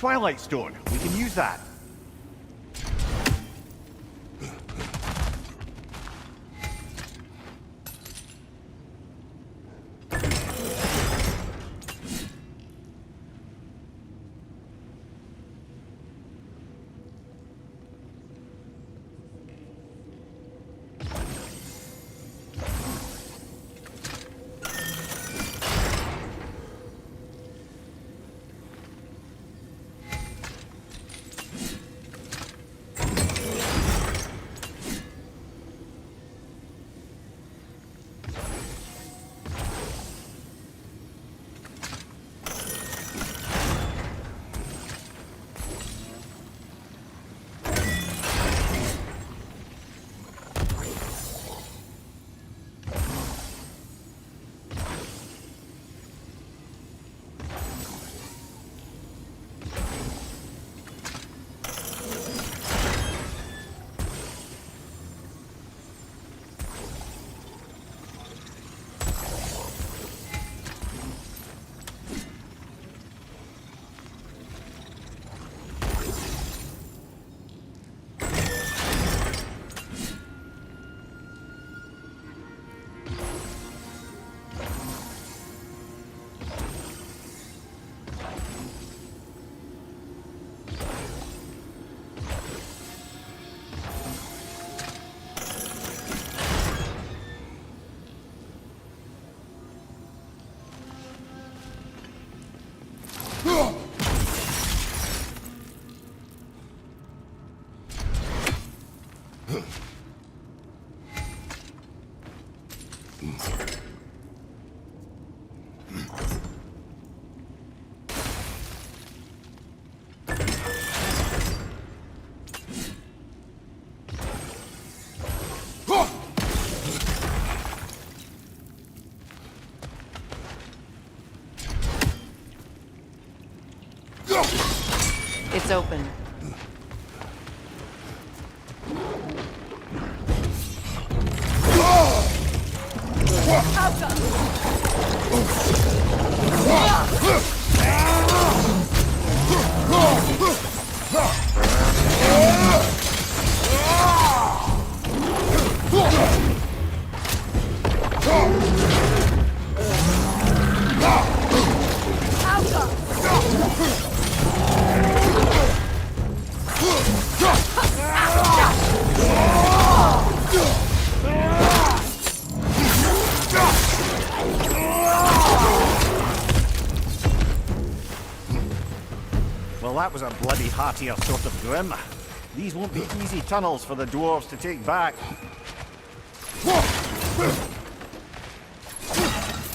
Twilight Stone. We can use that. It's open. Well, that was a bloody heartier sort of grim. These won't be easy tunnels for the dwarves to take back.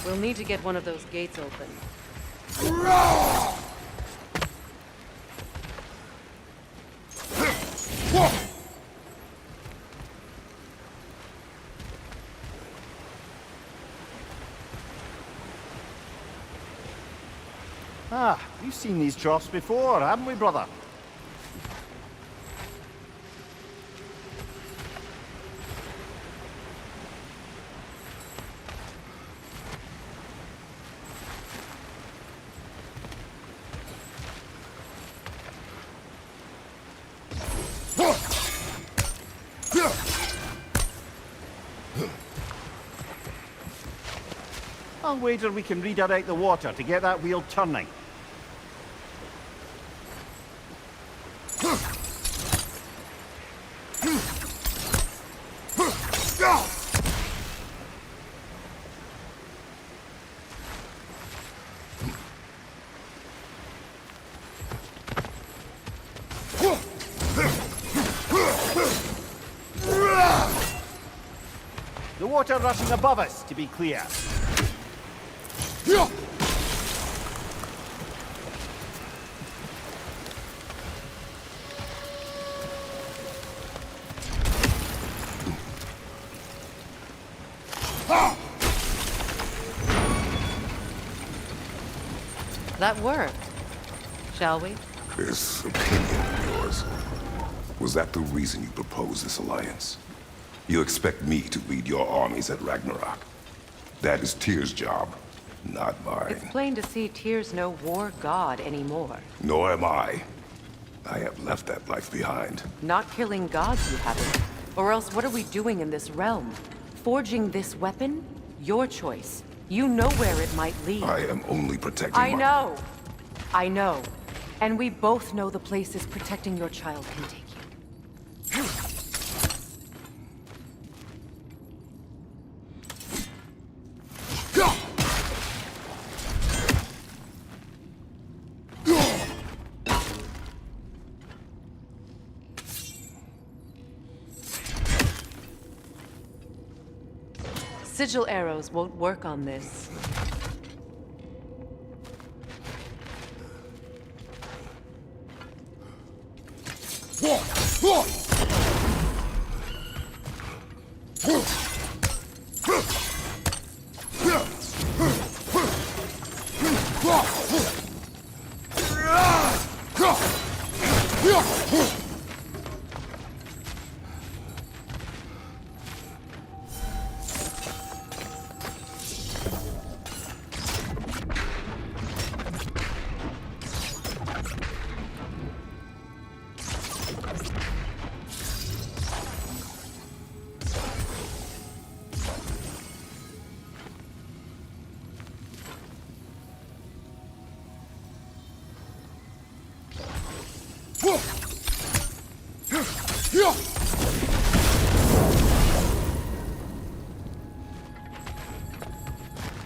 We'll need to get one of those gates open. Ah, we've seen these troughs before, haven't we, brother? I'll wager we can redirect the water to get that wheel turning. The water rushing above us, to be clear. That worked. Shall we? This opinion of yours, was that the reason you proposed this alliance? You expect me to lead your armies at Ragnarok? That is Tyr's job. Not It's mine. plain to see Tyr's no war god anymore. Nor am I. I have left that life behind. Not killing gods, you haven't. Or else what are we doing in this realm? Forging this weapon? Your choice. You know where it might lead. I am only protecting I know. I know. And we both know the places protecting your child can take you. Sigil arrows won't work on this.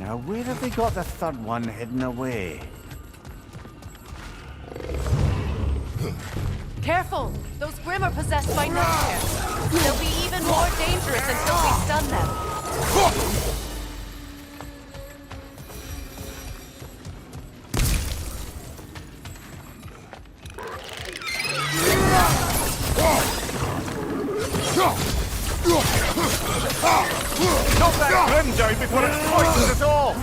Now, where have they got the third one hidden away? Careful! Those Grim are possessed by nightmares. They'll be even more dangerous until we stun them. Knock that grim down before it poisons us all!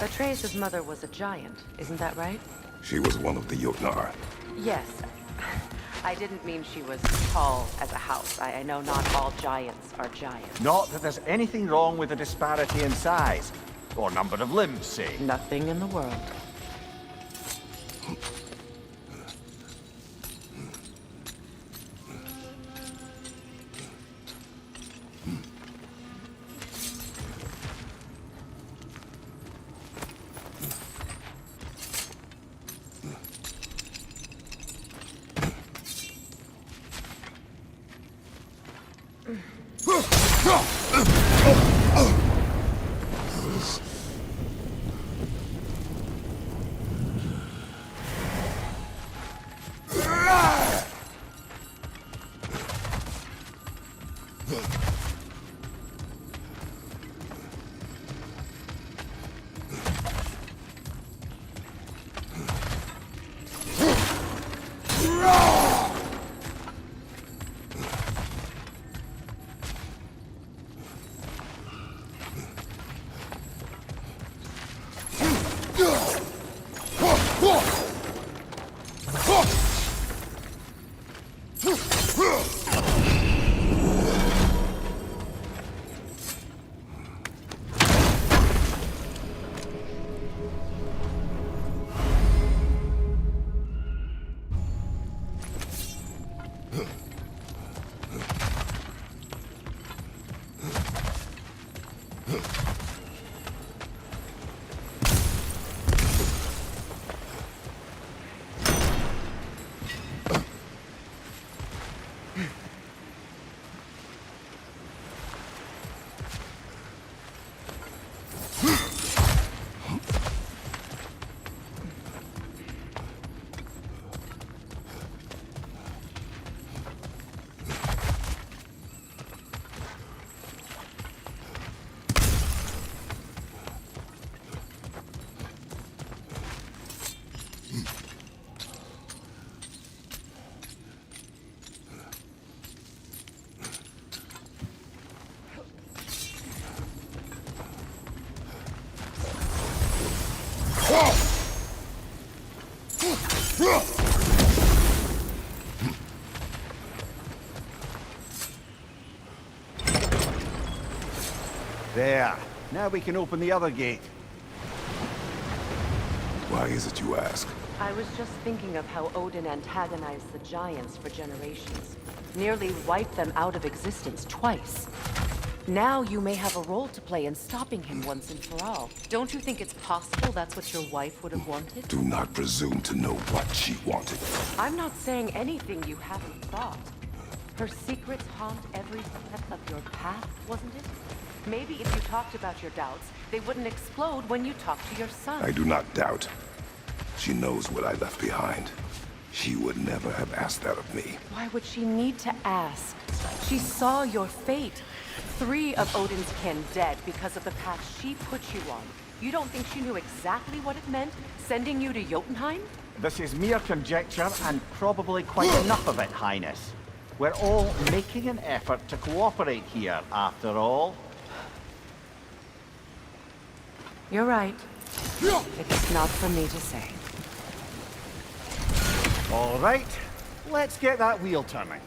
Atreus' mother was a giant, isn't that right? She was one of the Jotnar. Yes. I didn't mean she was tall as a house. I know not all giants are giants. Not that there's anything wrong with the disparity in size, or number of limbs, say. Nothing in the world. There. Now we can open the other gate. Why is it you ask? I was just thinking of how Odin antagonized the giants for generations. Nearly wiped them out of existence twice. Now you may have a role to play in stopping him once and for all. Don't you think it's possible that's what your wife would have wanted? Do not presume to know what she wanted. I'm not saying anything you haven't thought. Her secrets haunt every step of your path, wasn't it? Maybe if you talked about your doubts, they wouldn't explode when you talked to your son. I do not doubt. She knows what I left behind. She would never have asked that of me. Why would she need to ask? She saw your fate. 3 of Odin's kin dead because of the path she put you on. You don't think she knew exactly what it meant, sending you to Jotunheim? This is mere conjecture, and probably quite enough of it, Highness. We're all making an effort to cooperate here, after all. You're right. It's not for me to say. All right, let's get that wheel turning.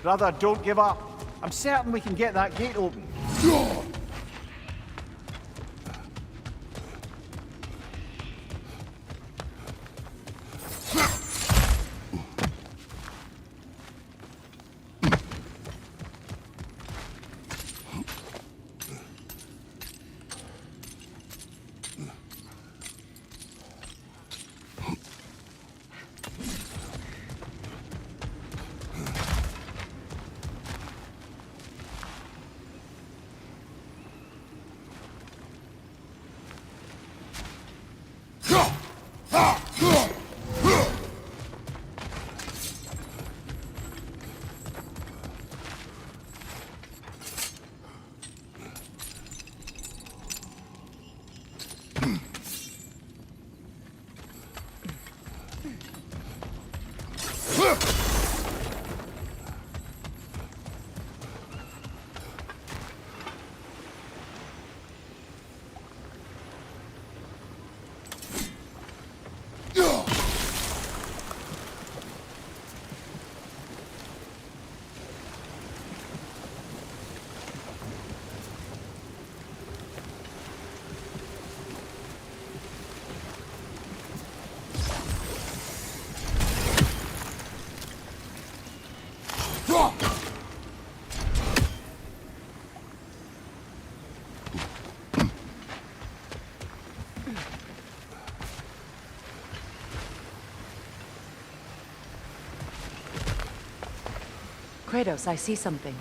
Brother, don't give up. I'm certain we can get that gate open. Kratos, I see something.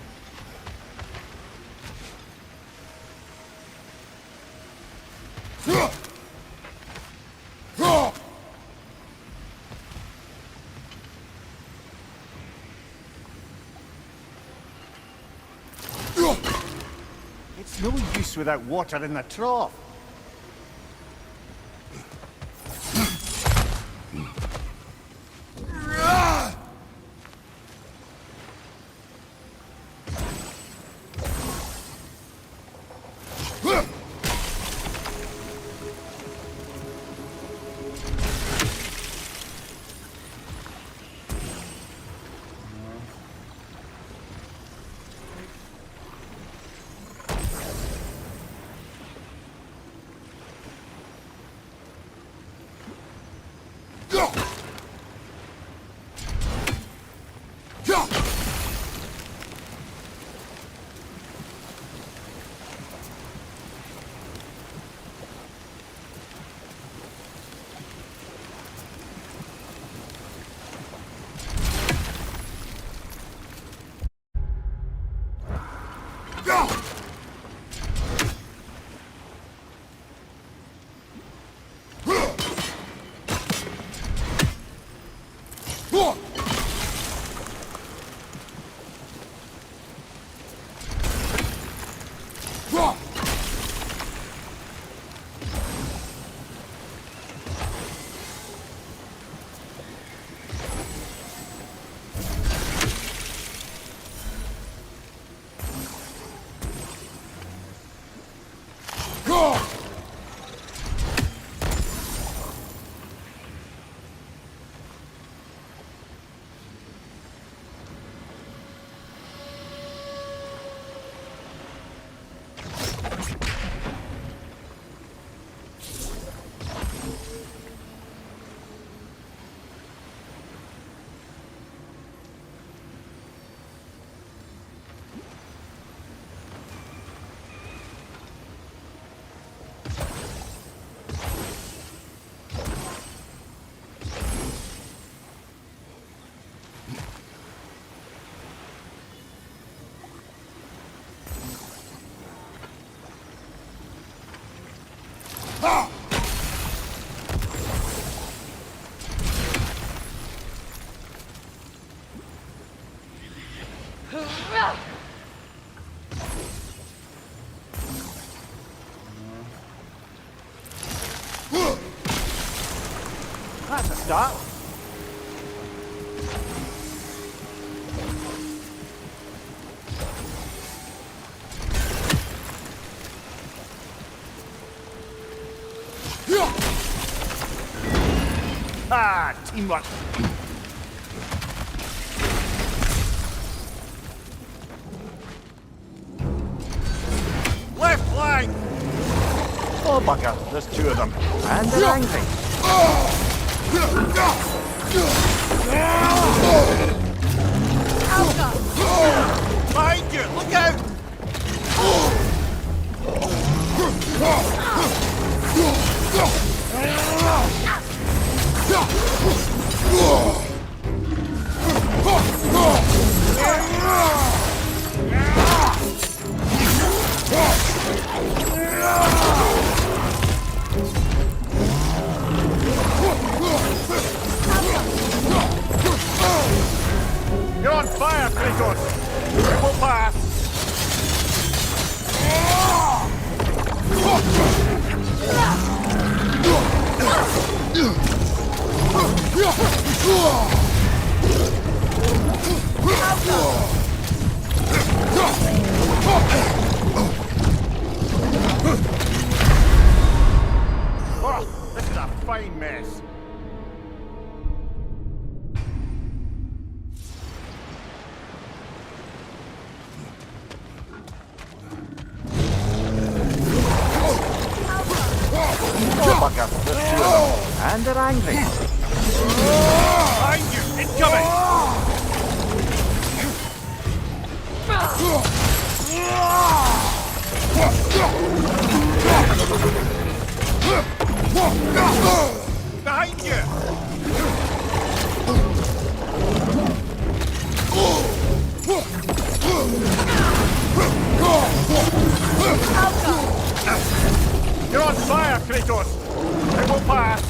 It's no use without water in the trough. start. Ah, teamwork. Left flank! Oh, bugger, there's two of them. And they're angry. Behind you! Look out! You're on fire, Kratos! It will pass! Oh, this is a fine mess. Oh, bugger, there's two of them. And they're angry. Behind you! Incoming! Behind you! You're on fire, Kratos! It will pass!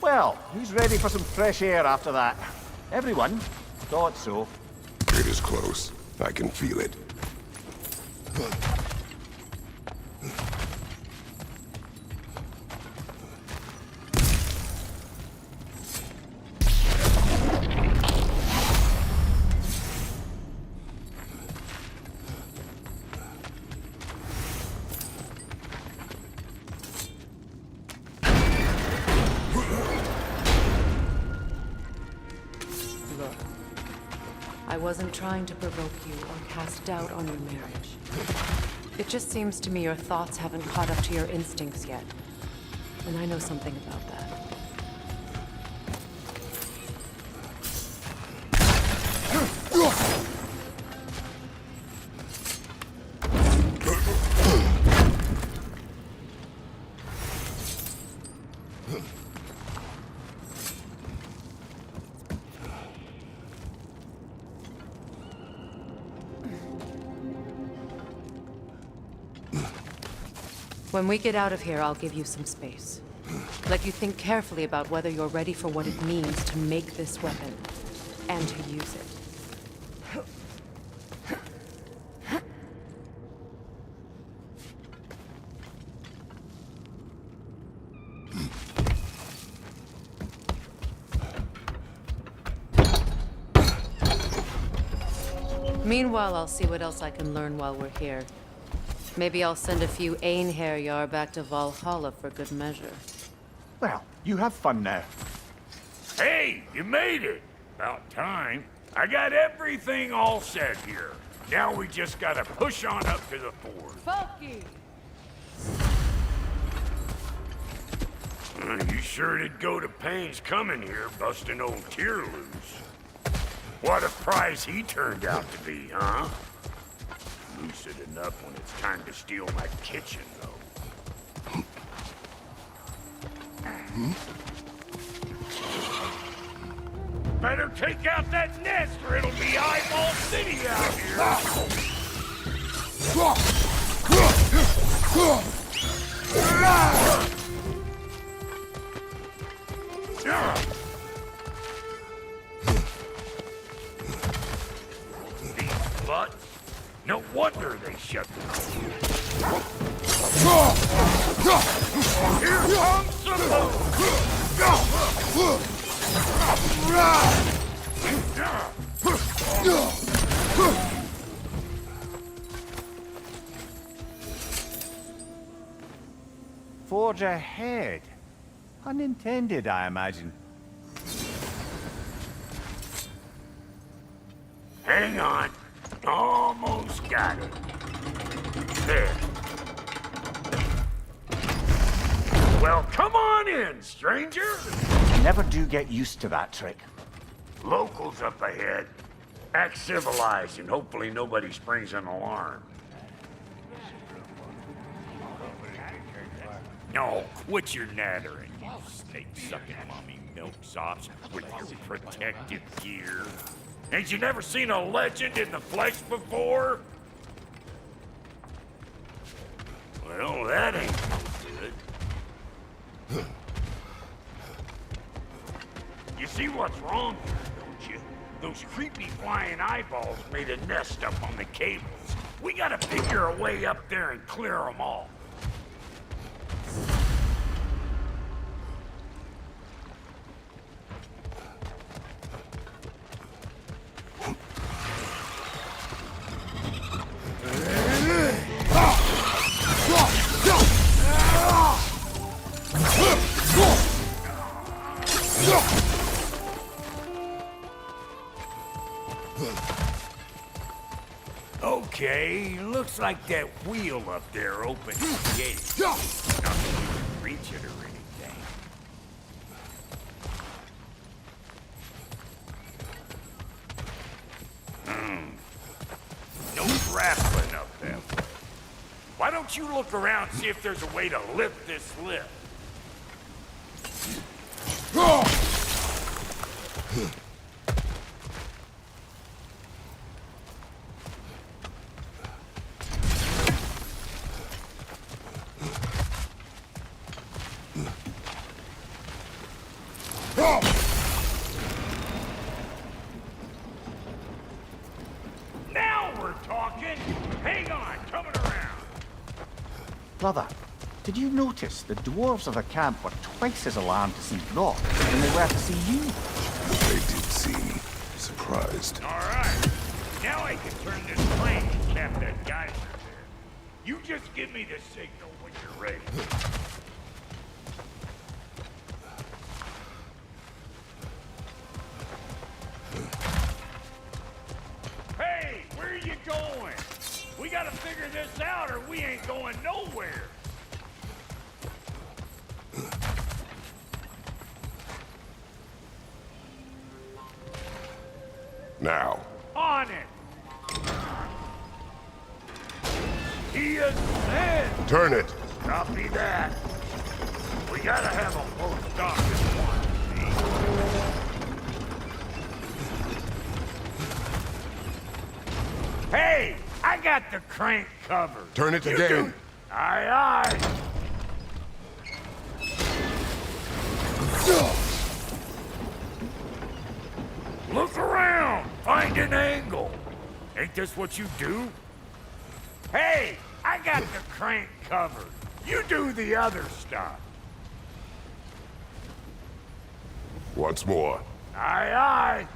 Well, who's ready for some fresh air after that? Everyone? Thought so. It is close. I can feel it. Look, I wasn't trying to provoke you or cast doubt on your marriage. It just seems to me your thoughts haven't caught up to your instincts yet. And I know something about that. When we get out of here, I'll give you some space. Let you think carefully about whether you're ready for what it means to make this weapon, and to use it. Meanwhile, I'll see what else I can learn while we're here. Maybe I'll send a few Einherjar back to Valhalla for good measure. Well, you have fun now. Hey, you made it! About time. I got everything all set here. Now we just gotta push on up to the fort. Falky! You sure did go to pains coming here, busting old Tyr loose. What a prize he turned out to be, huh? lucid enough when it's time to steal my kitchen, though. Better take out that nest or it'll be Eyeball City out here! These butts? No wonder they shut the door. Here comes some Forge ahead. Unintended, I imagine. Hang on. Almost got it. There. Well, come on in, stranger. Never do get used to that trick. Locals up ahead. Act civilized and hopefully nobody springs an alarm. No, quit your nattering, you snake-sucking mommy milksops with your protective gear. Ain't you never seen a legend in the flesh before? Well, that ain't no good. You see what's wrong here, don't you? Those creepy flying eyeballs made a nest up on the cables. We gotta figure a way up there and clear them all. Okay, looks like that wheel up there opens the gate. Not that you can reach it or anything. No grappling up that way. Why don't you look around and see if there's a way to lift this lift? Now we're talking! Hang on, coming around! Brother, did you notice the dwarves of the camp were twice as alarmed to see Brock than they were to see you? They did seem surprised. Alright, now I can turn this plane and cap that geyser there. You just give me the signal when you're ready. Hey, where are you going? We gotta figure this out or we ain't going nowhere. Now, On it! He is dead! turn it! Copy that. We gotta have them both stop at once, see? Hey! I got the crank covered. Turn it You again. do- Aye, aye. Look around! Find an angle! Ain't this what you do? Hey! I got the crank covered. You do the other stuff. Once more. Aye, aye.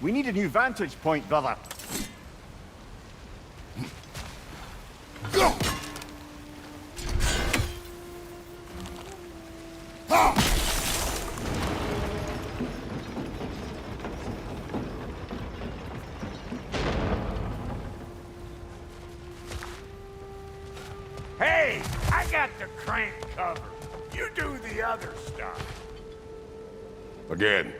We need a new vantage point, brother. Hey, I got the crank covered. You do the other stuff. Again.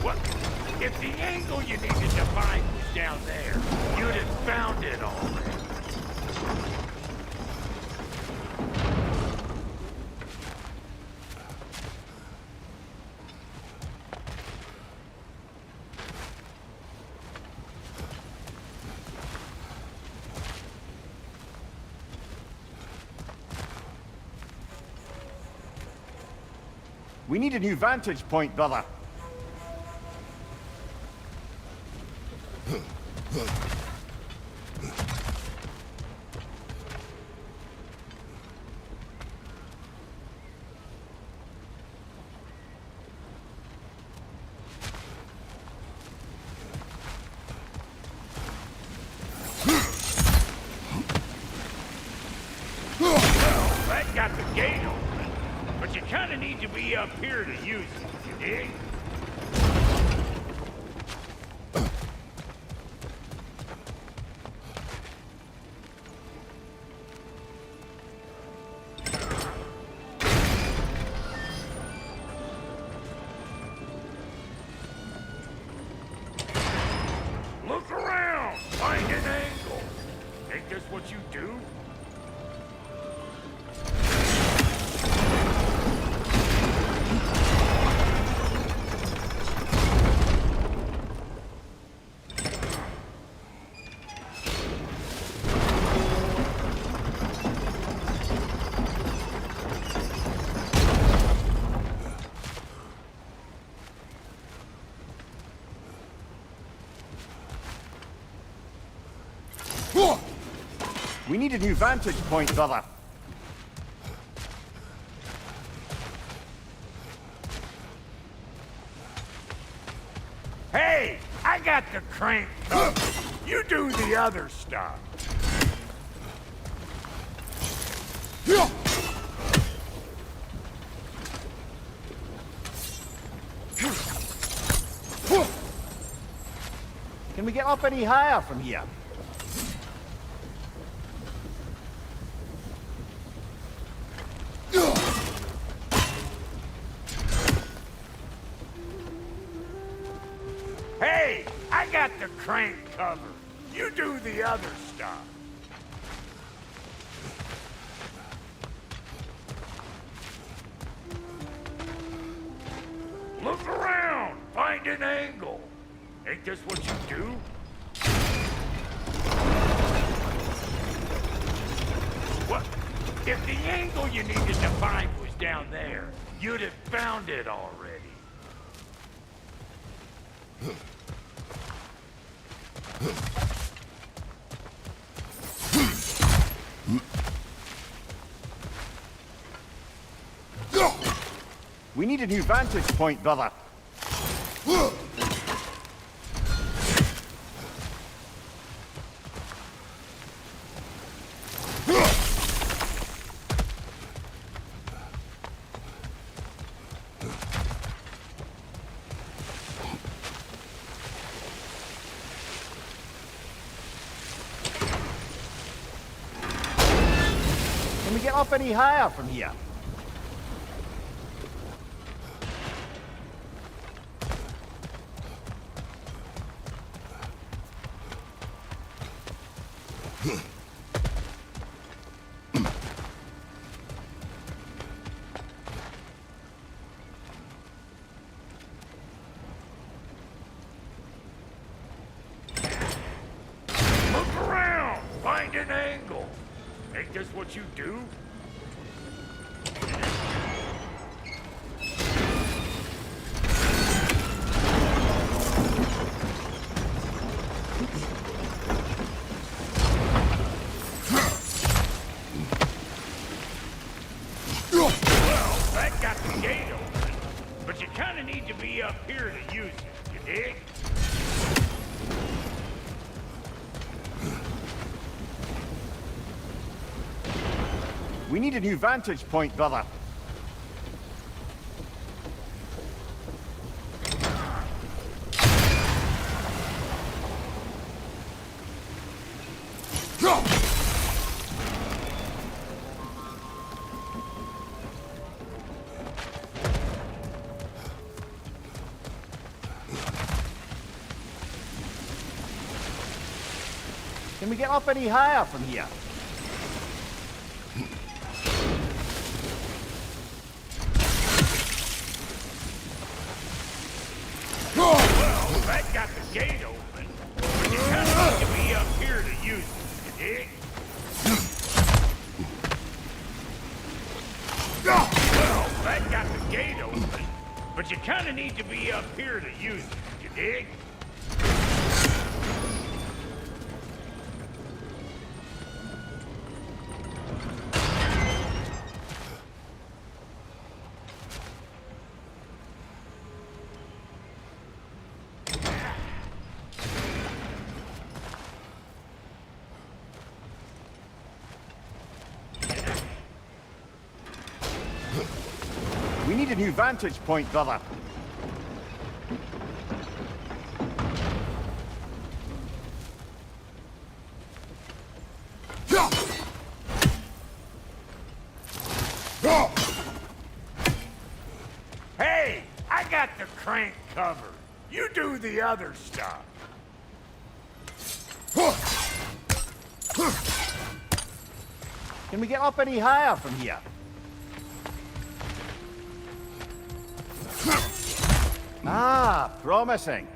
What? If the angle you needed to find was down there, you'd have found it already. We need a new vantage point, brother. That got the gate open, but you kind of need to be up here to use it, you dig? Look around! Find an angle! Ain't this what you do? We need a new vantage point, brother. Hey, I got the crank covered. You do the other stuff. Can we get up any higher from here? Hey, I got the crank covered. You do the other stuff. Look around. Find an angle. Ain't this what you do? What? If the angle you needed to find was down there, you'd have found it already. We need a new vantage point, brother. Can we get up any higher from here? Look around! Find an angle! Ain't this what you do? Well, that got the gate open, but you kind of need to be up here to use it, you dig? We need a new vantage point, brother. Can we get up any higher from here? Well, that got the gate open, but you kind of need to be up here to use it, you dig? Well, that got the gate open, but you kind of need to be up here to use it, you dig? We need a new vantage point, brother. Hey, I got the crank covered. You do the other stuff. Can we get up any higher from here? Ah, promising.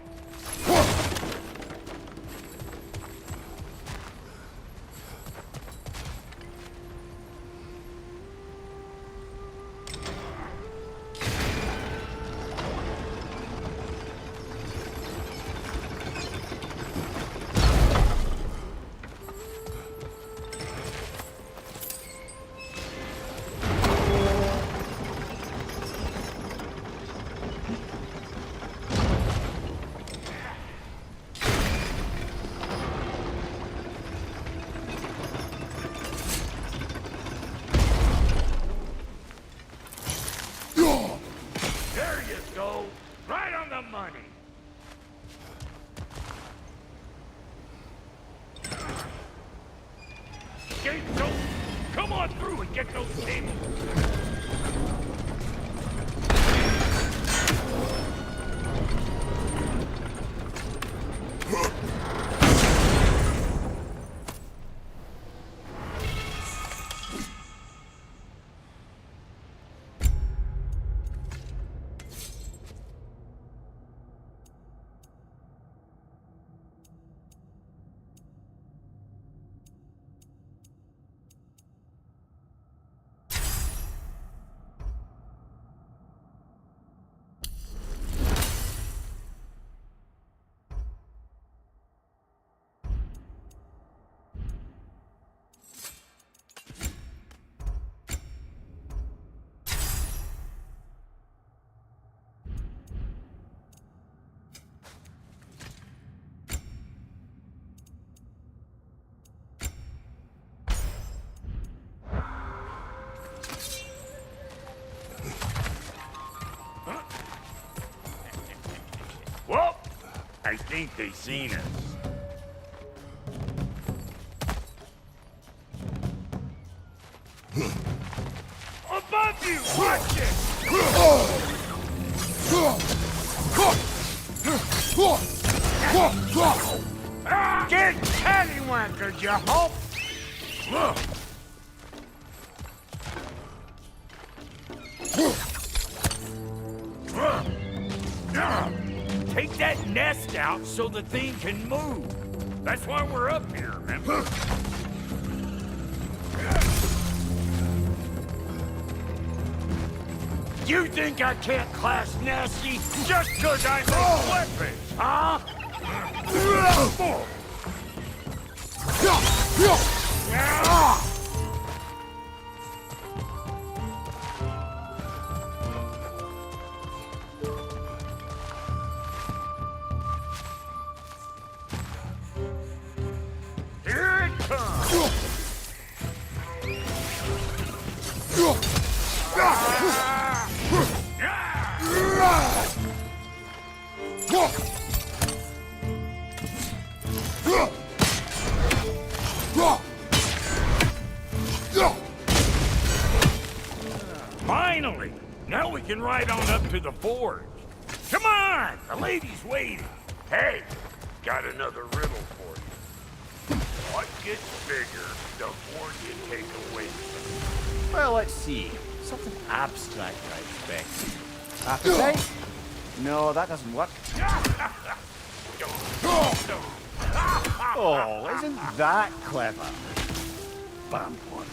There you go. Right on the money. Gates open. Come on through and get those tables. Well, I think they seen us. Above you! Watch it! Get cattywankered, you hope! Look! Take that nest out so the thing can move. That's why we're up here, remember? You think I can't class nasty just 'cause I make weapons, huh? Finally! Now we can ride on up to the forge. Come on! The lady's waiting. Hey, got another riddle for you. What gets bigger the more you take away from Well, let's see. Something abstract, I expect. Appetite? No, that doesn't work. Oh, isn't that clever? Bam one.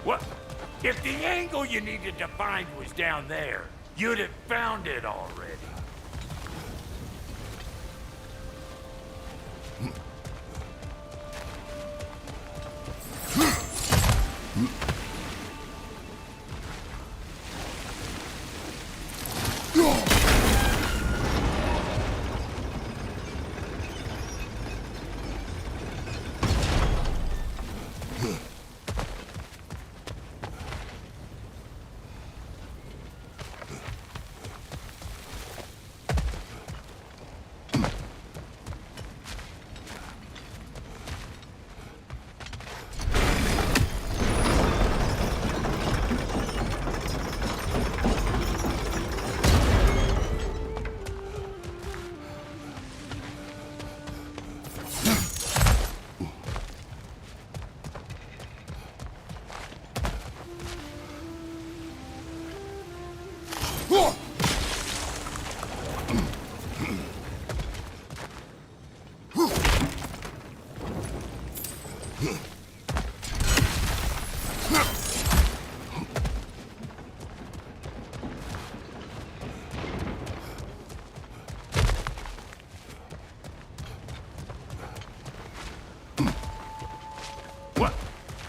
What? If the angle you needed to find was down there, you'd have found it already.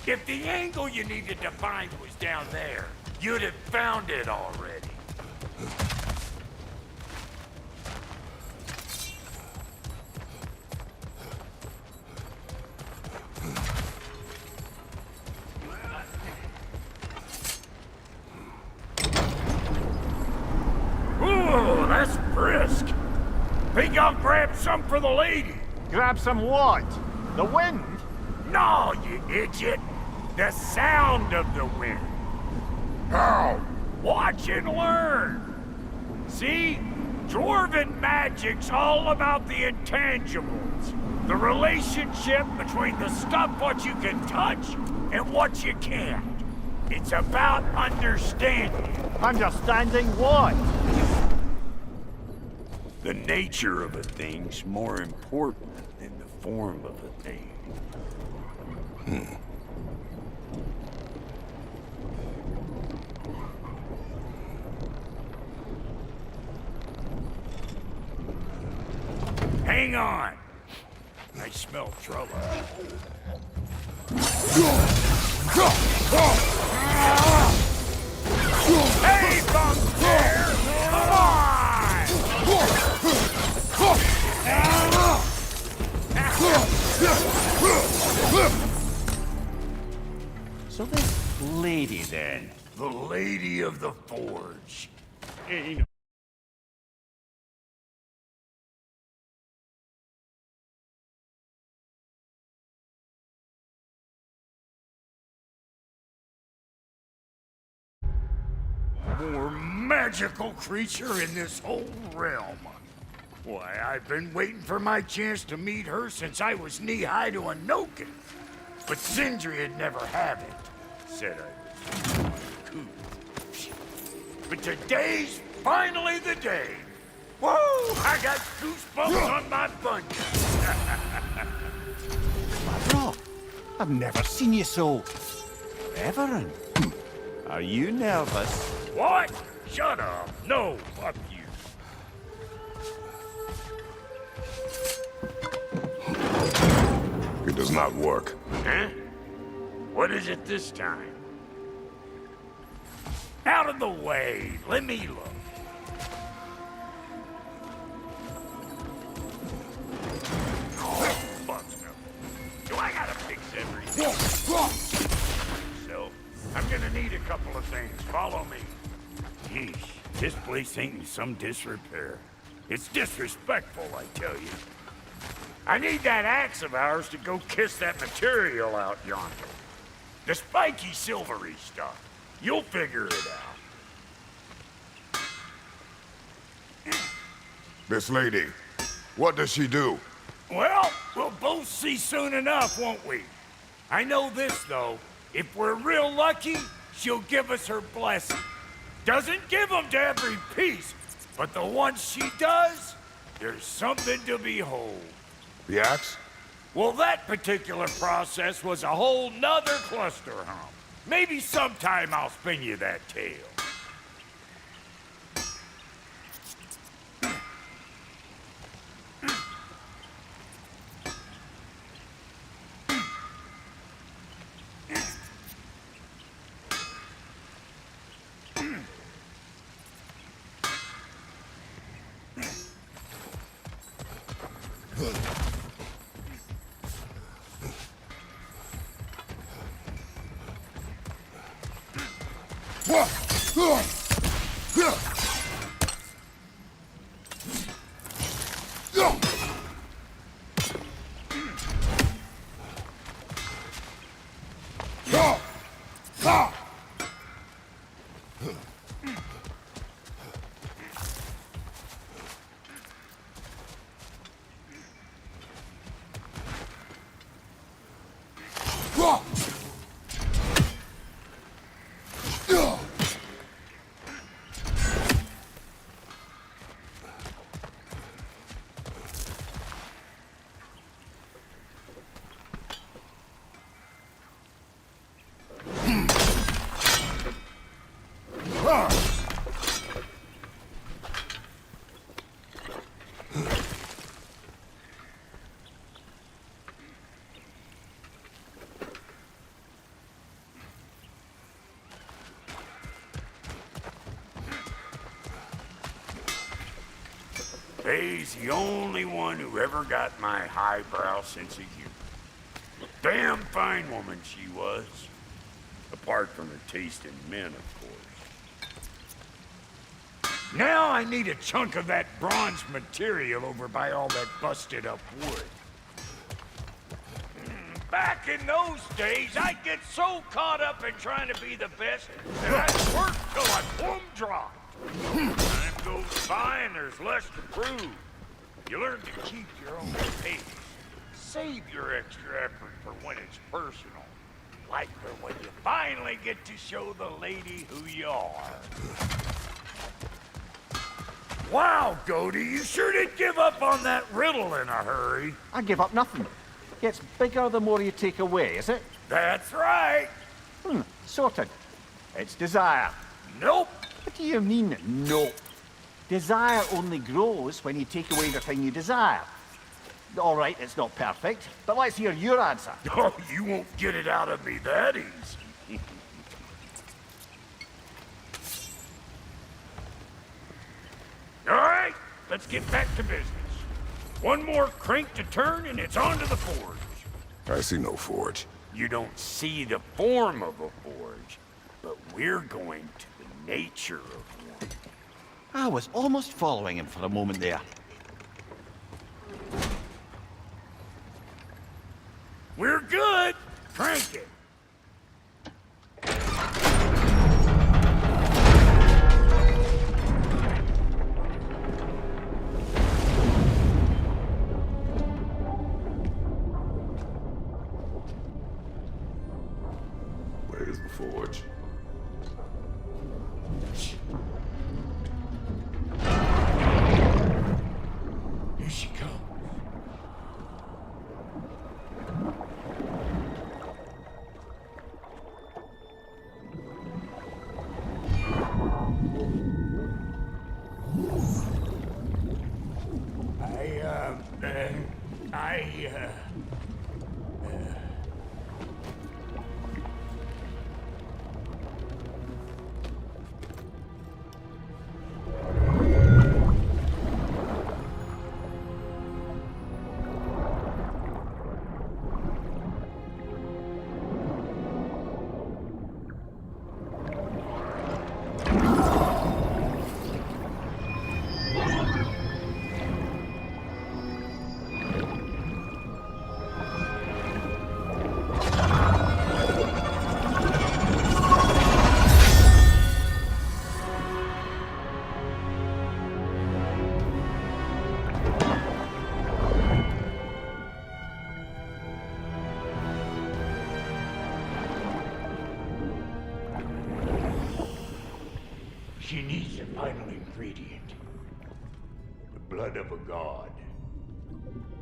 If the angle you needed to find was down there, you'd have found it already. Ooh, that's brisk. Think I'll grab some for the lady. Grab some what? The wind? No, you idiot! The sound of the wind. How? Watch and learn. See? Dwarven magic's all about the intangibles. The relationship between the stuff what you can touch and what you can't. It's about understanding. Understanding what? The nature of a thing's more important than the form of a thing. Hang on! I smell trouble. Hey, bunk there! Come on! So this lady then? The Lady of the Forge. More magical creature in this whole realm. Why, I've been waiting for my chance to meet her since I was knee-high to a Noken. But Sindri'd never have it. Said I was cool. But today's finally the day. Whoa! I got goosebumps on my bunion. Bro, I've never seen you so reverent. Are you nervous? What? Shut up. No, fuck you. It does not work. Huh? What is it this time? Out of the way. Let me look. Oh, fuck no. Do I gotta fix everything? So, I'm gonna need a couple of things. Follow me. Yeesh, this place ain't in some disrepair. It's disrespectful, I tell you. I need that axe of ours to go kiss that material out yonder. The spiky, silvery stuff. You'll figure it out. This lady, what does she do? Well, we'll both see soon enough, won't we? I know this, though. If we're real lucky, she'll give us her blessing. Doesn't give them to every piece, but the ones she does, there's something to behold. The axe? Well, that particular process was a whole nother cluster hump. Maybe sometime I'll spin you that tale. Faye's the only one who ever got my highbrow sense of humor. Damn fine woman she was. Apart from her taste in men, of course. Now I need a chunk of that bronze material over by all that busted up wood. Back in those days, I'd get so caught up in trying to be the best that I'd work till I plumb dropped. I'm goes by and there's less to prove. You learn to keep your own pace. Save your extra effort for when it's personal. Like for when you finally get to show the lady who you are. Wow, Goldie, you sure did give up on that riddle in a hurry. I give up nothing. Gets bigger the more you take away, is it? That's right. Sorted. It's desire. Nope. What do you mean, no? Desire only grows when you take away the thing you desire. All right, it's not perfect, but let's hear your answer. Oh, you won't get it out of me that easy. All right, let's get back to business. One more crank to turn and it's on to the forge. I see no forge. You don't see the form of a forge, but we're going to the nature of one. I was almost following him for a moment there. We're good. Crank it. Where's the forge? Here she comes. She needs a final ingredient. The blood of a god.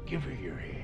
Give her your hand.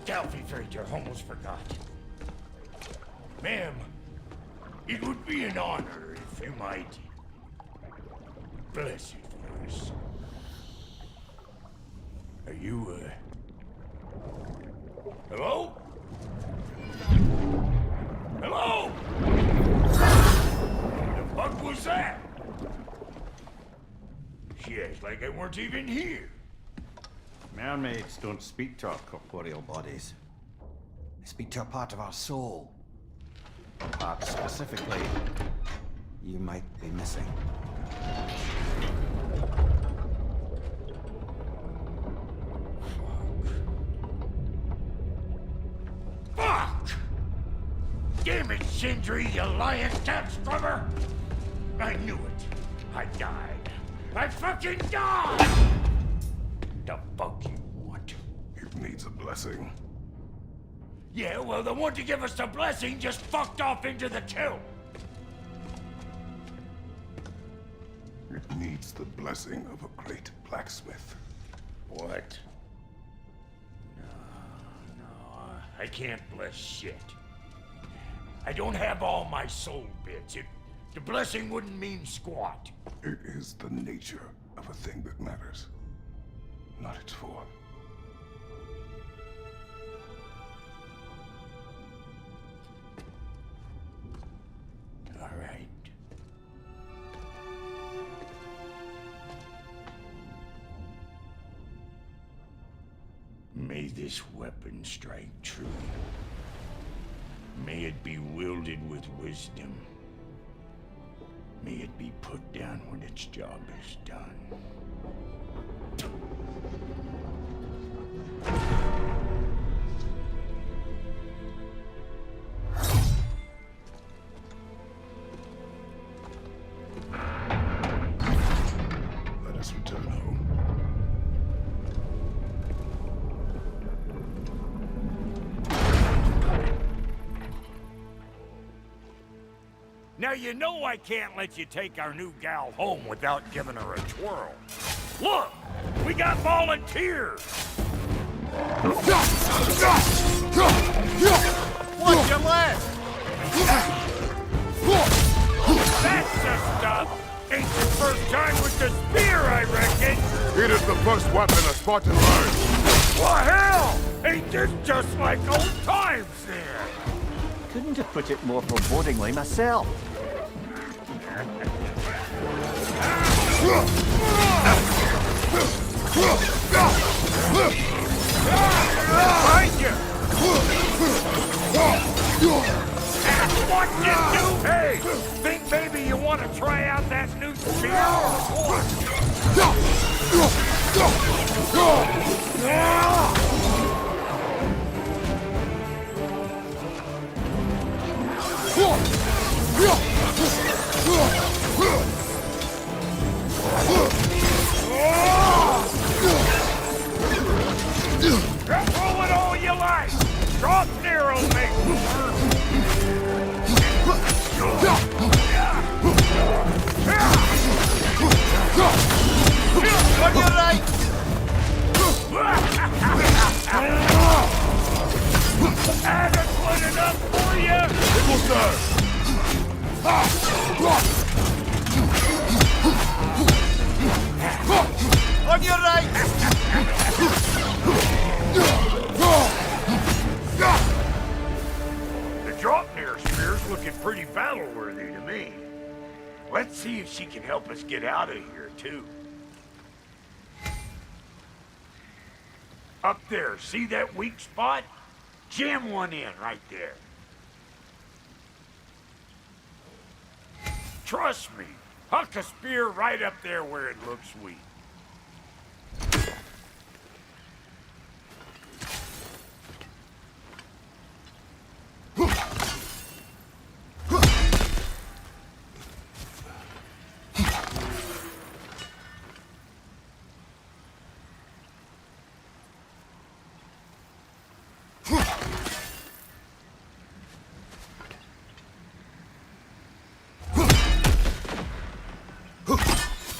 Delphi Freighter almost forgot. Ma'am, it would be an honor if you might bless it for us. Are you, hello? Hello? The fuck was that? She acts like I weren't even here. Mermaids don't speak to our corporeal bodies. They speak to a part of our soul. A part specifically you might be missing. Damn it, Sindri, you lying tax scrubber! I knew it. I died. I fucking died! The fuck you want? It needs a blessing. Yeah, well, the one to give us the blessing just fucked off into the tomb. It needs the blessing of a great blacksmith. What? No, I can't bless shit. I don't have all my soul bits. The blessing wouldn't mean squat. It is the nature of a thing that matters, not its form. All right. May this weapon strike true. May it be wielded with wisdom. May it be put down when its job is done. Let us return home. Now you know I can't let you take our new gal home without giving her a twirl. Look! We got volunteers! Watch your left! That's the stuff! Ain't your first time with the spear, I reckon! It is the first weapon a Spartan learned. Well, hell! Ain't this just like old times then? Couldn't have put it more forebodingly myself. Behind you! What you do? Hey! Think maybe you want to try out that new spear or what? Roll it all you like! Drop near, old mate! On your right! Adequate enough for you? It will serve. On your right! The drop near spear's looking pretty battle-worthy to me. Let's see if she can help us get out of here, too. Up there, see that weak spot? Jam one in right there. Trust me, huck a spear right up there where it looks weak.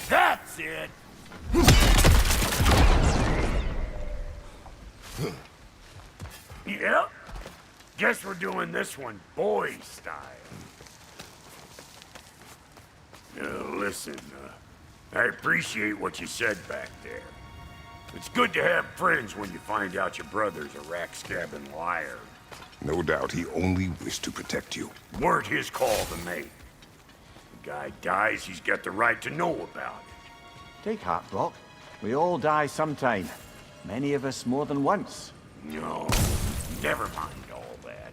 That's it! Yep. Guess we're doing this one boy style. Listen, I appreciate what you said back there. It's good to have friends when you find out your brother's a rack-scabbing liar. No doubt he only wished to protect you. Weren't his call to make. The guy dies, he's got the right to know about it. Take heart, Brock. We all die sometime. Many of us more than once. No, never mind all that.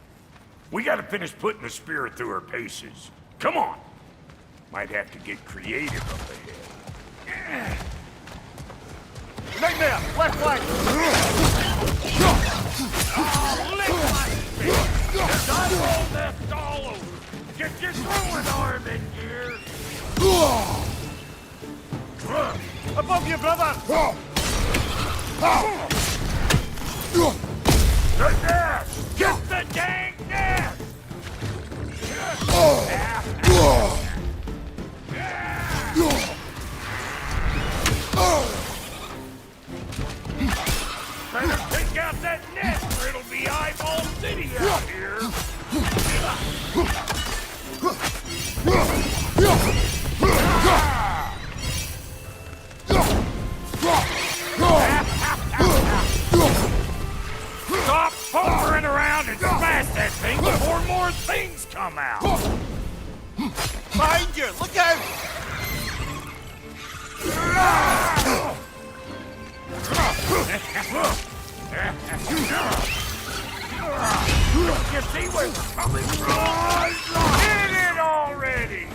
We gotta finish putting the spirit through her paces. Come on! Might have to get creative up ahead. Nightmare! Left flank! Oh, lick my spit! There's not all left on! see out here. Stop pokering around and smash that thing before more things come out. Behind you! Look out! You see where it's coming from? Hit it already!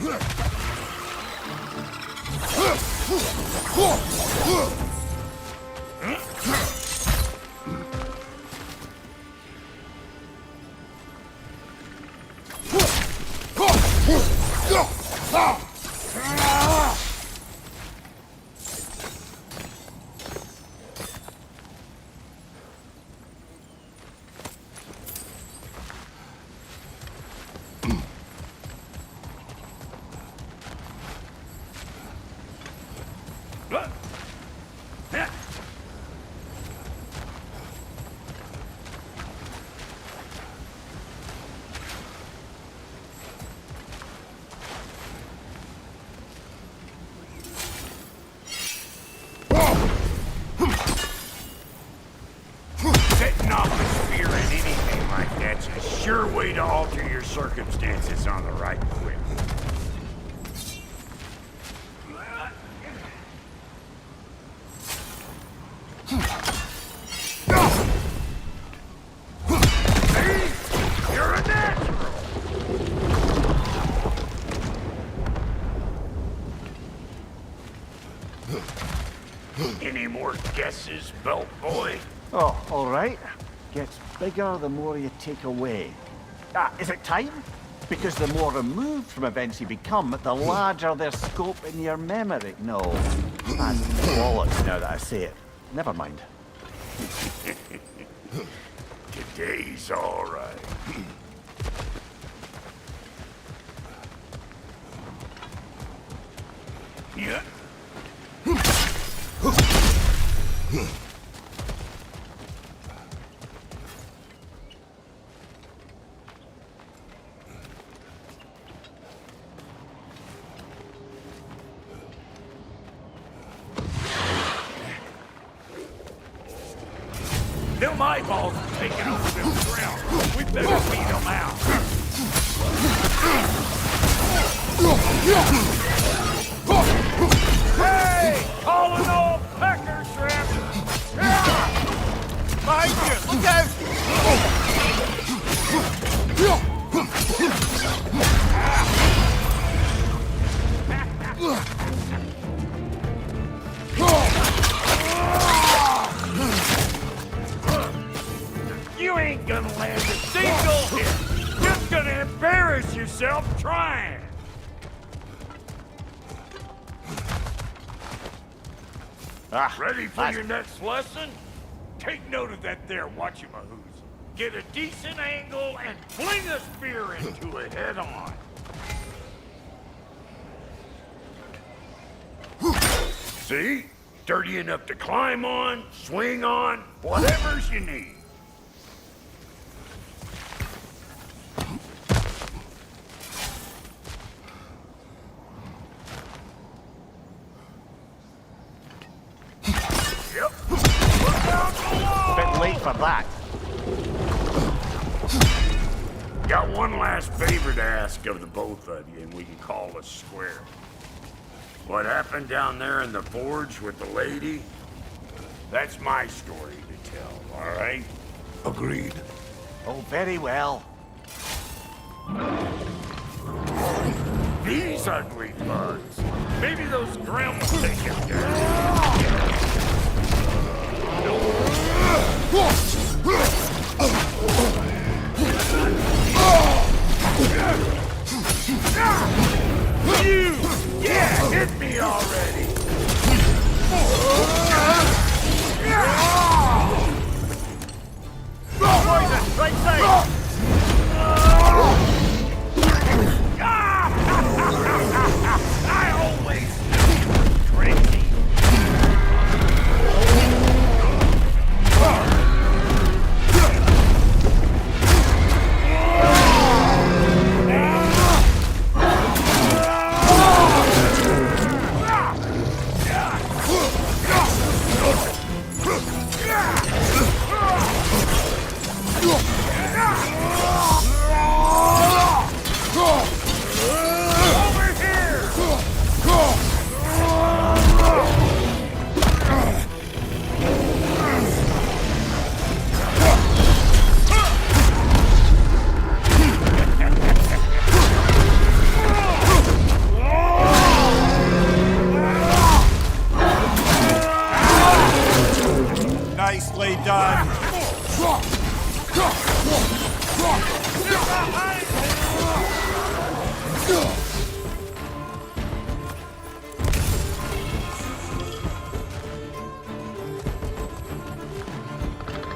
Setting off a spear in anything like that's a sure way to alter your circumstances on the right quick. See? You're a natural! Any more guesses, belt boy? Oh, all right. Gets bigger the more you take away. Ah, is it time? Because the more removed from events you become, the larger their scope in your memory. No, that's bollocks now that I say it. Never mind. Today's all right. Yeah. Them eyeballs are taking over this ground. We better beat them out. Hey! Calling all pecker shrimp! Behind you! Look out! You ain't gonna land a single hit. Just gonna embarrass yourself trying. Ready for your next lesson? Take note of that there whatchamahoos. Get a decent angle and fling a spear into it head on. See? Dirty enough to climb on, swing on, whatever's you need. Yep. Look out below! Bit late for that. Got one last favor to ask of the both of you, and we can call it square. What happened down there in the forge with the lady? That's my story to tell, all right? Agreed. Oh, very well. These ugly bugs. Maybe those grim will take him down. You! Yeah, hit me already! Poison! Right side! I always knew you were crazy!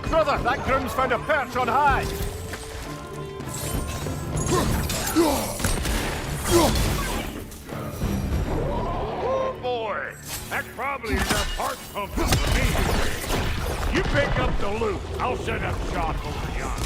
Brother, that groom's found a perch on high! Oh boy! That's probably enough heart pumping for me. You pick up the loot. I'll set up shop over yonder.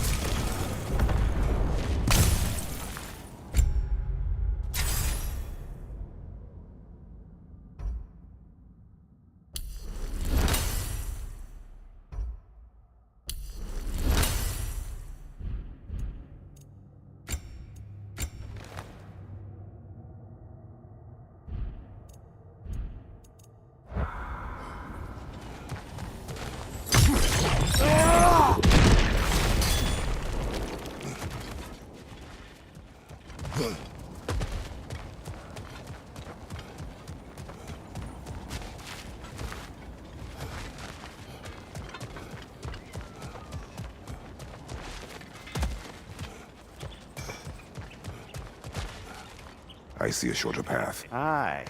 I see a shorter path. Aye.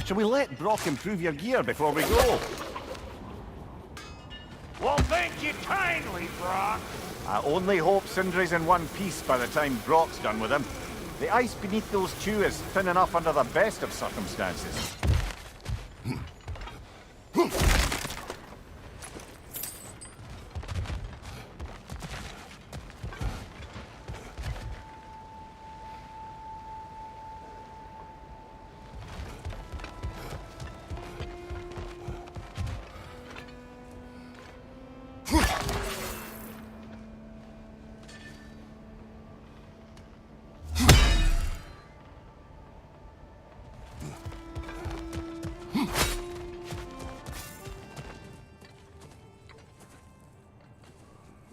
Shall we let Brock improve your gear before we go? Well, thank you kindly, Brock. I only hope Sindri's in one piece by the time Brock's done with him. The ice beneath those two is thin enough under the best of circumstances.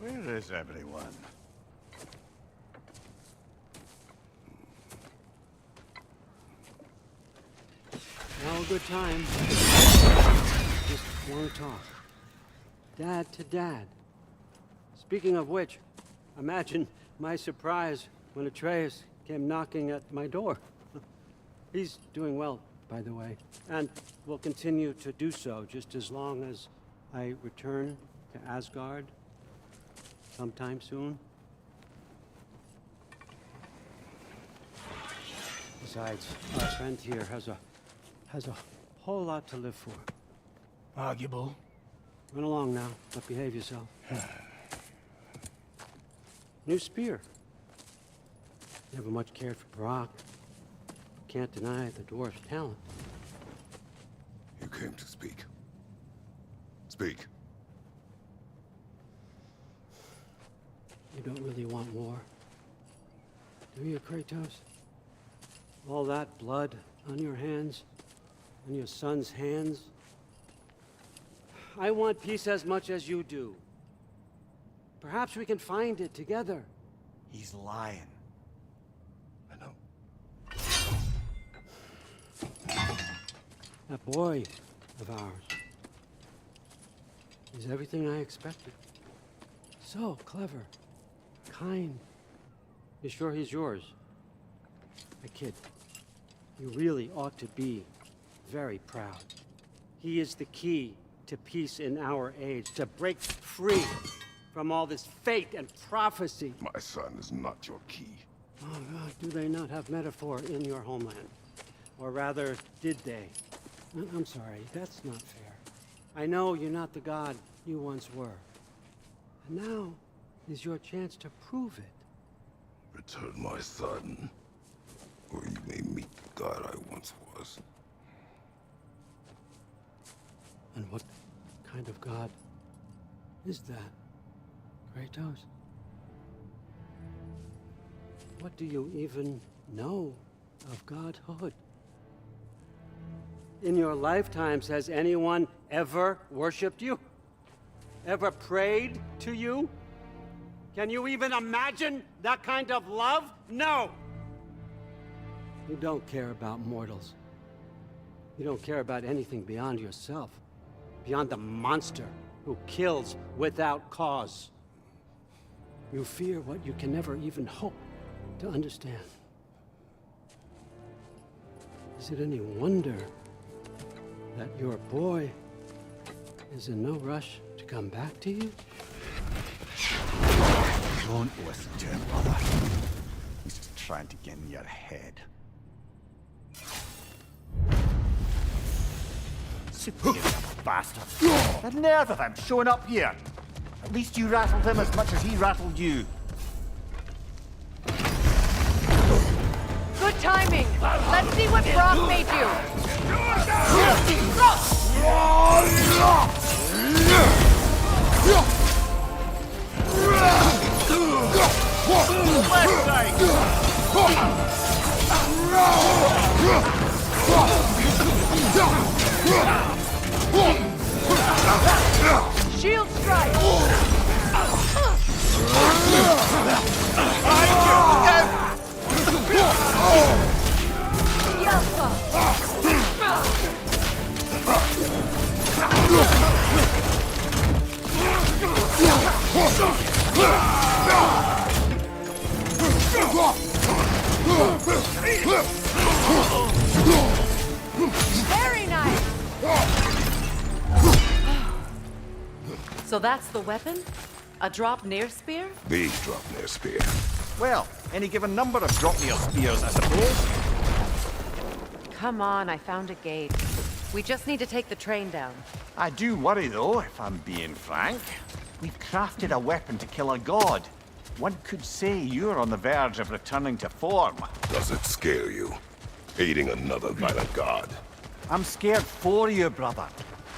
Where is everyone? Now a good time. Just want to talk. Dad to dad. Speaking of which, imagine my surprise when Atreus came knocking at my door. He's doing well, by the way, and will continue to do so just as long as I return to Asgard sometime soon. Besides, our friend here has a whole lot to live for. Arguable. Run along now, but behave yourself. New spear. Never much cared for Brock. Can't deny the dwarf's talent. You came to speak. Speak. You don't really want war, do you, Kratos? All that blood on your hands, on your son's hands? I want peace as much as you do. Perhaps we can find it together. He's lying. I know. That boy of ours is everything I expected. So clever, kind. You sure he's yours? I kid. You really ought to be very proud. He is the key to peace in our age, to break free from all this fate and prophecy. My son is not your key. Oh God, do they not have metaphor in your homeland? Or rather, did they? I'm sorry, that's not fair. I know you're not the god you once were. And now is your chance to prove it. Return my son, or you may meet the god I once was. And what kind of god is that, Kratos? What do you even know of godhood? In your lifetimes, has anyone ever worshipped you? Ever prayed to you? Can you even imagine that kind of love? No! You don't care about mortals. You don't care about anything beyond yourself. Beyond the monster who kills without cause. You fear what you can never even hope to understand. Is it any wonder that your boy is in no rush to come back to you? Don't listen to him, brother. He's just trying to get in your head. Superior bastard. The nerve of him showing up here. At least you rattled him as much as he rattled you. Good timing! Let's see what Brock made you! Left side! Shield strike! Very nice! So that's the weapon? A drop near spear? The drop near spear. Well, any given number of drop-near spears, I suppose. Come on, I found a gate. We just need to take the train down. I do worry, though, if I'm being frank. We've crafted a weapon to kill a god. One could say you're on the verge of returning to form. Does it scare you? Aiding another violent god? I'm scared for you, brother.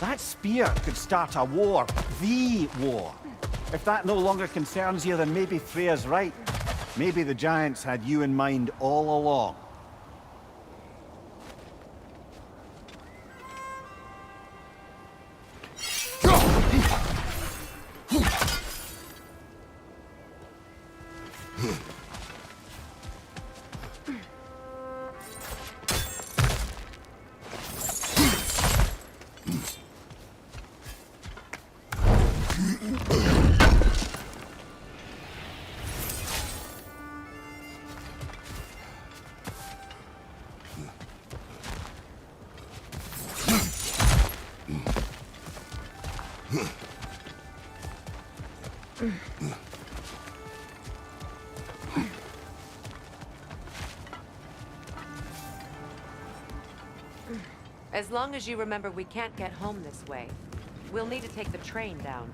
That spear could start a war. The war. If that no longer concerns you, then maybe Freya's right. Maybe the Giants had you in mind all along. As long as you remember we can't get home this way. We'll need to take the train down.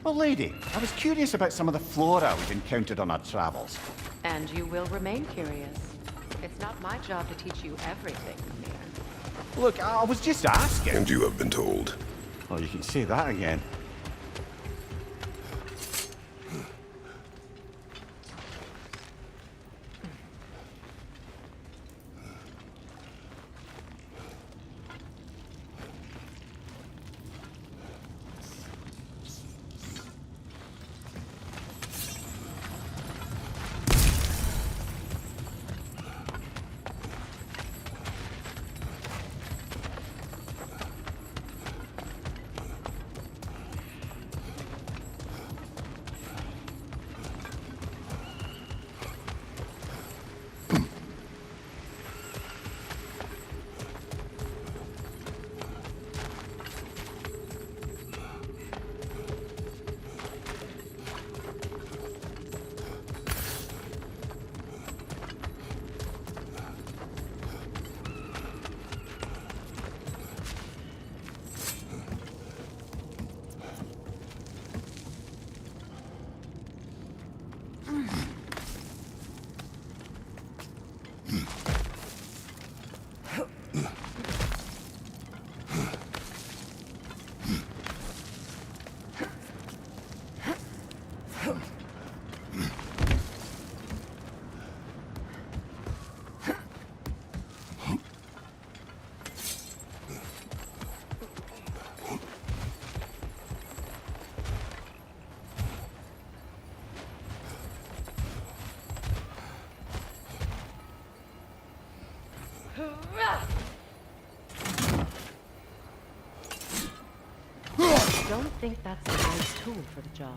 Well, lady, I was curious about some of the flora we've encountered on our travels. And you will remain curious. It's not my job to teach you everything, Mir. Look, I was just asking. And you have been told. Oh, you can say that again. I don't think that's the right tool for the job.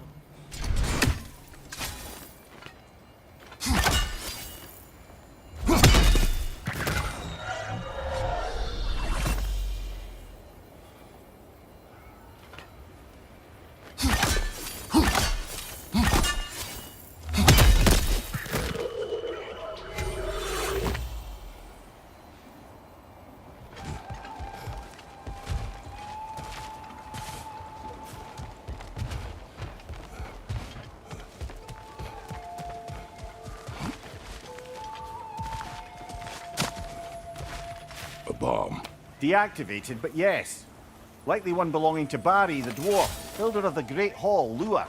A bomb. Deactivated, but yes. Likely one belonging to Barry, the dwarf, builder of the Great Hall, Lua.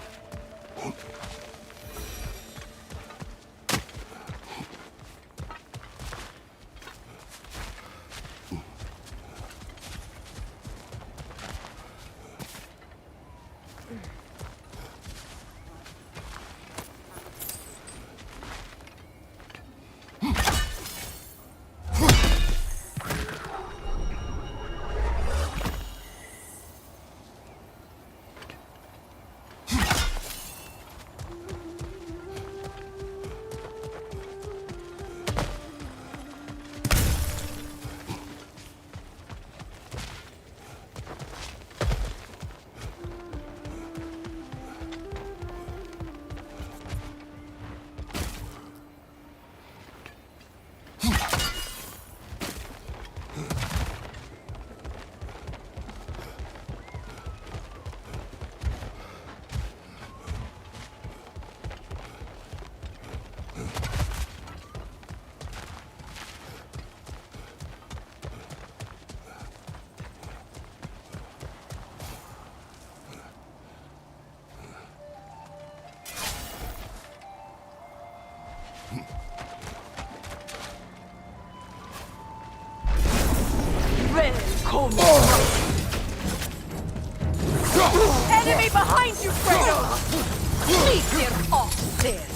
Enemy behind you, Kratos! Leave him off there!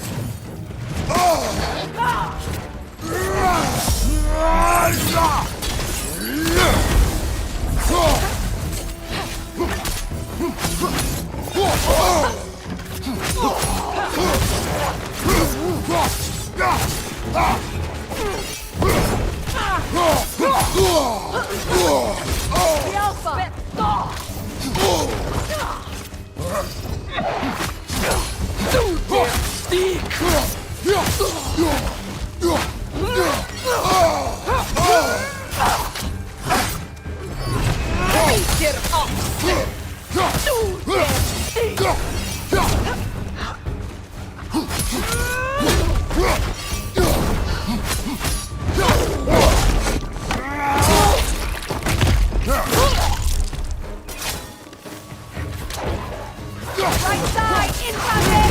The Alpha! Right side, incoming!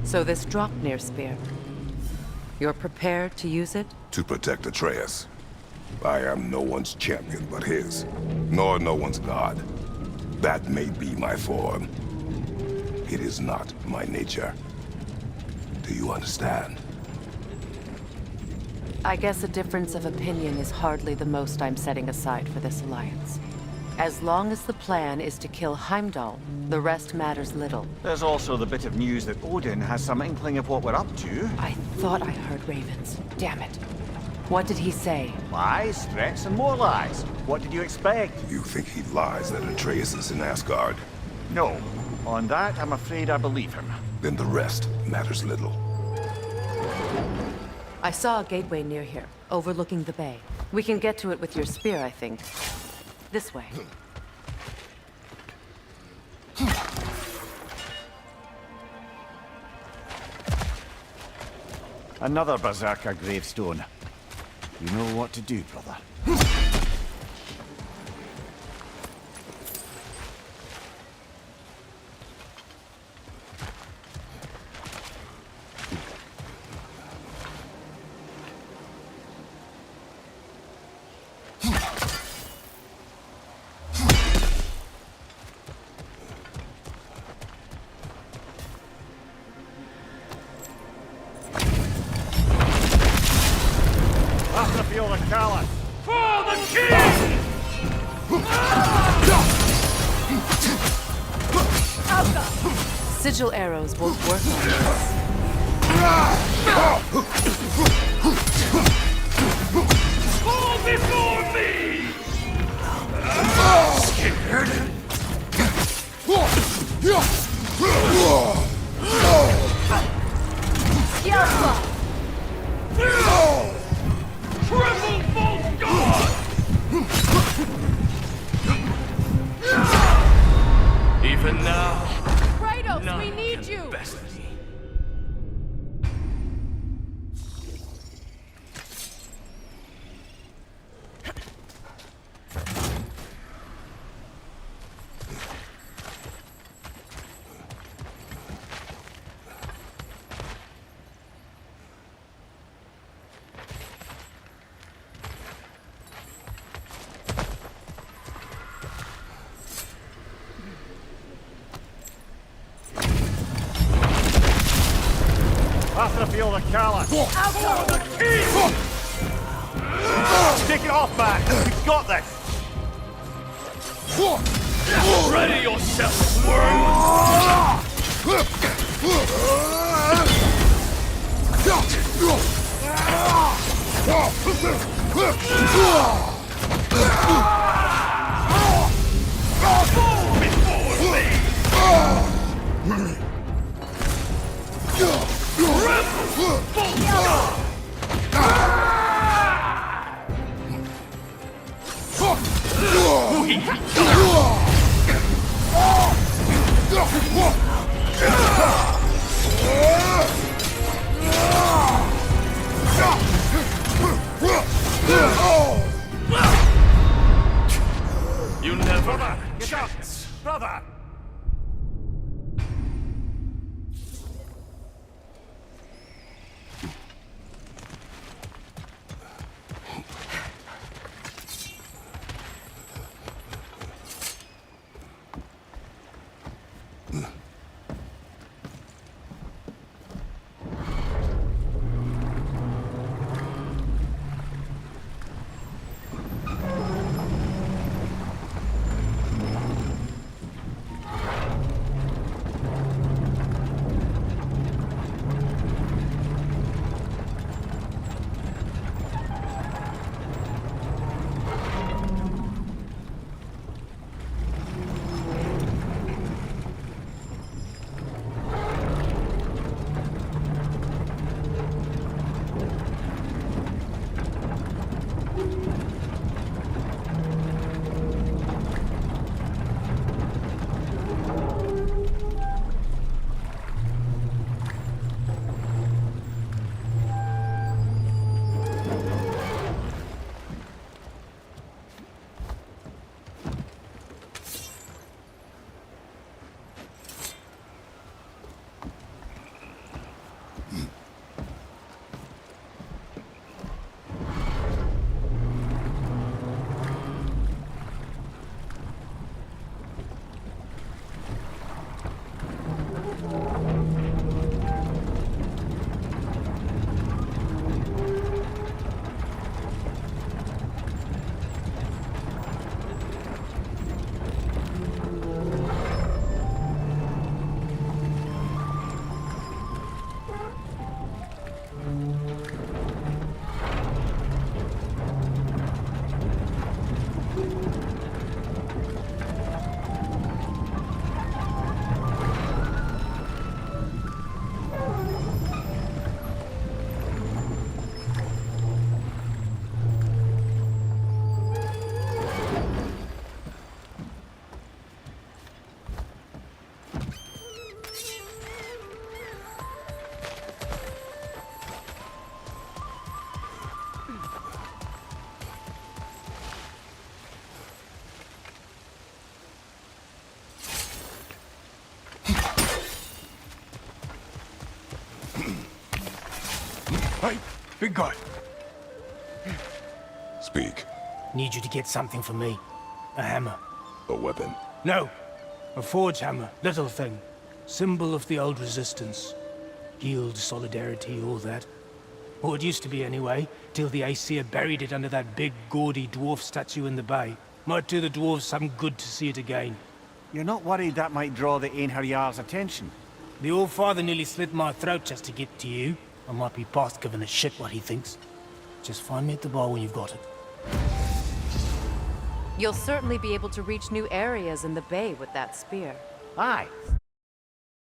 So this Draupnir spear. You're prepared to use it? To protect Atreus. I am no one's champion but his, nor no one's god. That may be my form. It is not my nature. Do you understand? I guess a difference of opinion is hardly the most I'm setting aside for this alliance. As long as the plan is to kill Heimdall, the rest matters little. There's also the bit of news that Odin has some inkling of what we're up to. I thought I heard ravens. Damn it. What did he say? Lies, threats, and more lies. What did you expect? You think he lies that Atreus is in Asgard? No. On that, I'm afraid I believe him. Then the rest matters little. I saw a gateway near here, overlooking the bay. We can get to it with your spear, I think. This way. Another Berserker gravestone. You know what to do, brother. Feel the callous. For the king! Sigil arrows won't work on this. Fall before me! Scared? Triple Bolt God! Even now, Kratos, we need you! best me. After feel the callous. For the king! Take it off, man. We've got this. Ready yourself, worm! You never chance, brother! Hey, big guy. Speak. Need you to get something for me. A hammer. A weapon. No. A forge hammer. Little thing. Symbol of the old resistance. Guild, solidarity, all that. Or it used to be anyway, till the Aesir buried it under that big, gaudy dwarf statue in the bay. Might do the dwarves some good to see it again. You're not worried that might draw the Einherjar's attention? The All-Father nearly slit my throat just to get to you. I might be past giving a shit what he thinks. Just find me at the bar when you've got it. You'll certainly be able to reach new areas in the bay with that spear. Aye,